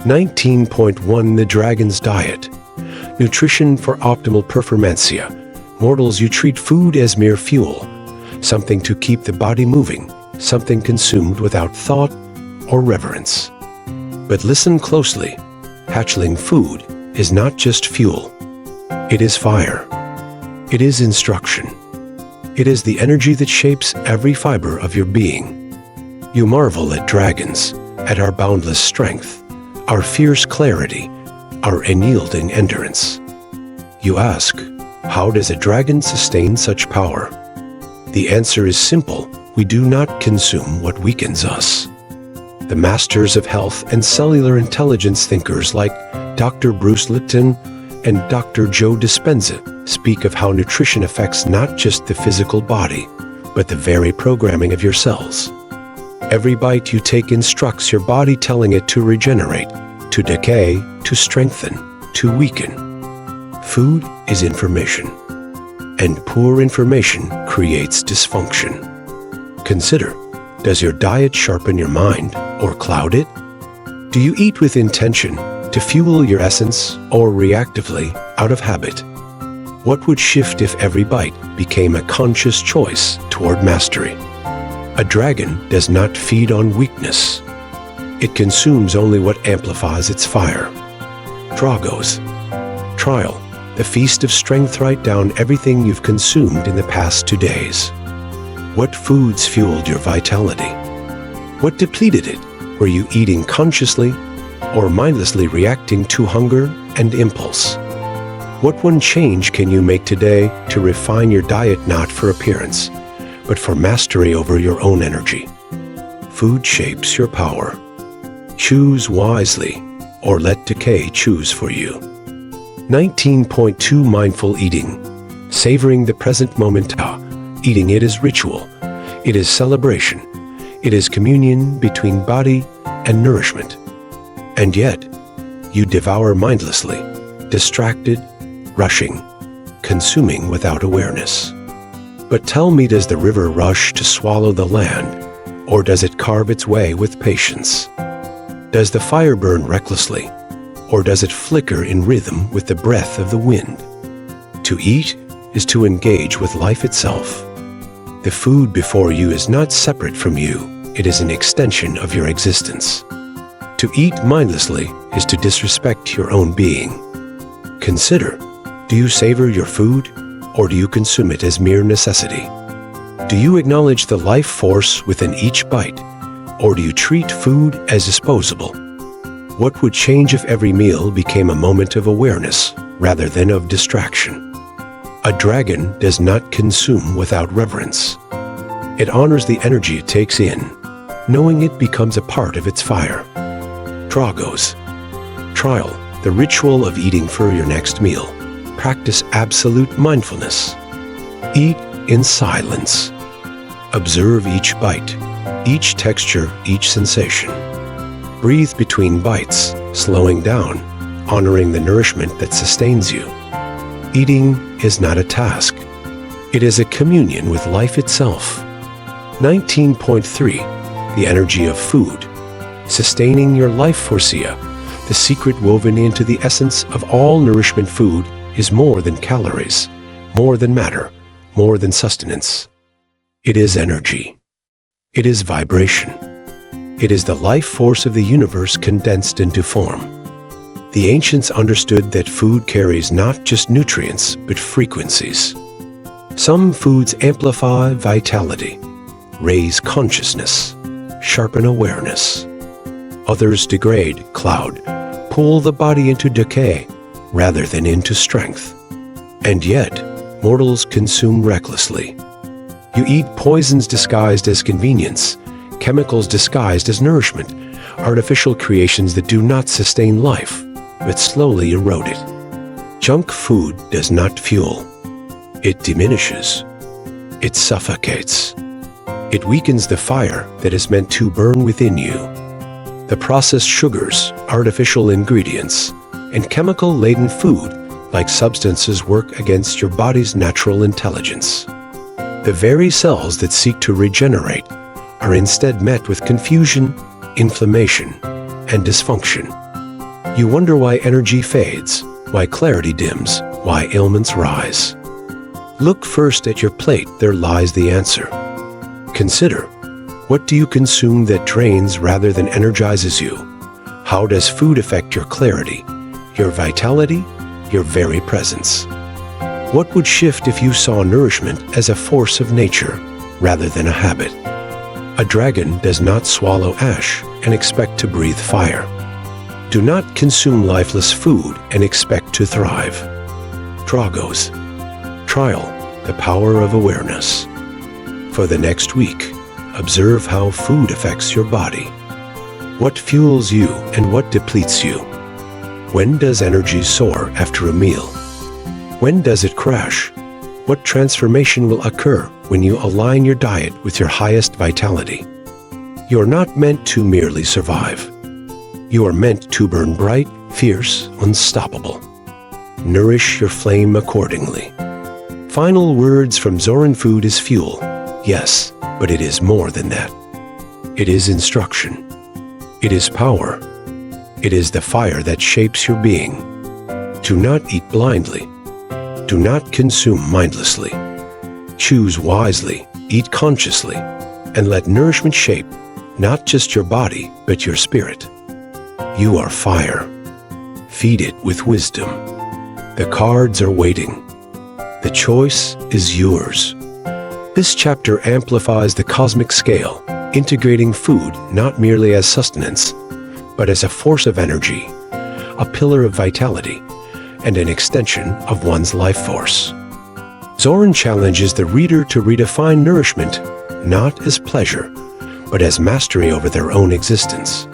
19.1 The Dragon's Diet. Nutrition for optimal performancia. Mortals, you treat food as mere fuel, something to keep the body moving, something consumed without thought or reverence. But listen closely. Hatchling food is not just fuel. It is fire. It is instruction. It is the energy that shapes every fiber of your being. You marvel at dragons, at our boundless strength, our fierce clarity, our unyielding endurance. You ask, how does a dragon sustain such power? The answer is simple. We do not consume what weakens us. The masters of health and cellular intelligence thinkers like Dr. Bruce Lipton and Dr. Joe Dispenza speak of how nutrition affects not just the physical body, but the very programming of your cells. Every bite you take instructs your body, telling it to regenerate, to decay, to strengthen, to weaken. Food is information, and poor information creates dysfunction. Consider, does your diet sharpen your mind or cloud it? Do you eat with intention, to fuel your essence, or reactively, out of habit? What would shift if every bite became a conscious choice toward mastery? A dragon does not feed on weakness. It consumes only what amplifies its fire. Dragos. Trial, the feast of strength. Write down everything you've consumed in the past 2 days. What foods fueled your vitality? What depleted it? Were you eating consciously or mindlessly reacting to hunger and impulse? What one change can you make today to refine your diet, not for appearance, but for mastery over your own energy? Food shapes your power. Choose wisely, or let decay choose for you. 19.2 Mindful Eating. Savoring the present moment. Eating it is ritual. It is celebration. It is communion between body and nourishment. And yet, you devour mindlessly, distracted, rushing, consuming without awareness. But tell me, does the river rush to swallow the land, or does it carve its way with patience? Does the fire burn recklessly, or does it flicker in rhythm with the breath of the wind? To eat is to engage with life itself. The food before you is not separate from you. It is an extension of your existence. To eat mindlessly is to disrespect your own being. Consider, do you savor your food, or do you consume it as mere necessity? Do you acknowledge the life force within each bite, or do you treat food as disposable? What would change if every meal became a moment of awareness rather than of distraction? A dragon does not consume without reverence. It honors the energy it takes in, knowing it becomes a part of its fire. Dragos. Trial, the ritual of eating for your next meal. Practice absolute mindfulness. Eat in silence. Observe each bite, each texture, each sensation. Breathe between bites, slowing down, honoring the nourishment that sustains you. Eating is not a task. It is a communion with life itself. 19.3 The Energy of Food. Sustaining your life forcia. The secret woven into the essence of all nourishment. Food is more than calories, more than matter, more than sustenance. It is energy. It is vibration. It is the life force of the universe condensed into form. The ancients understood that food carries not just nutrients, but frequencies. Some foods amplify vitality, raise consciousness, sharpen awareness. Others degrade, cloud, pull the body into decay rather than into strength. And yet, mortals consume recklessly. You eat poisons disguised as convenience, chemicals disguised as nourishment, artificial creations that do not sustain life, but slowly erode it. Junk food does not fuel. It diminishes. It suffocates. It weakens the fire that is meant to burn within you. The processed sugars, artificial ingredients, and chemical-laden food, like substances, work against your body's natural intelligence. The very cells that seek to regenerate are instead met with confusion, inflammation, and dysfunction. You wonder why energy fades, why clarity dims, why ailments rise. Look first at your plate, there lies the answer. Consider, what do you consume that drains rather than energizes you? How does food affect your clarity, your vitality, your very presence? What would shift if you saw nourishment as a force of nature rather than a habit? A dragon does not swallow ash and expect to breathe fire. Do not consume lifeless food and expect to thrive. Dragos. Trial, the power of awareness. For the next week, observe how food affects your body. What fuels you and what depletes you? When does energy soar after a meal? When does it crash? What transformation will occur when you align your diet with your highest vitality? You're not meant to merely survive. You are meant to burn bright, fierce, unstoppable. Nourish your flame accordingly. Final words from Zoran. Food is fuel, yes, but it is more than that. It is instruction. It is power. It is the fire that shapes your being. Do not eat blindly. Do not consume mindlessly. Choose wisely, eat consciously, and let nourishment shape not just your body, but your spirit. You are fire. Feed it with wisdom. The cards are waiting. The choice is yours. This chapter amplifies the cosmic scale, integrating food not merely as sustenance, but as a force of energy, a pillar of vitality, and an extension of one's life force. Zoran challenges the reader to redefine nourishment not as pleasure, but as mastery over their own existence.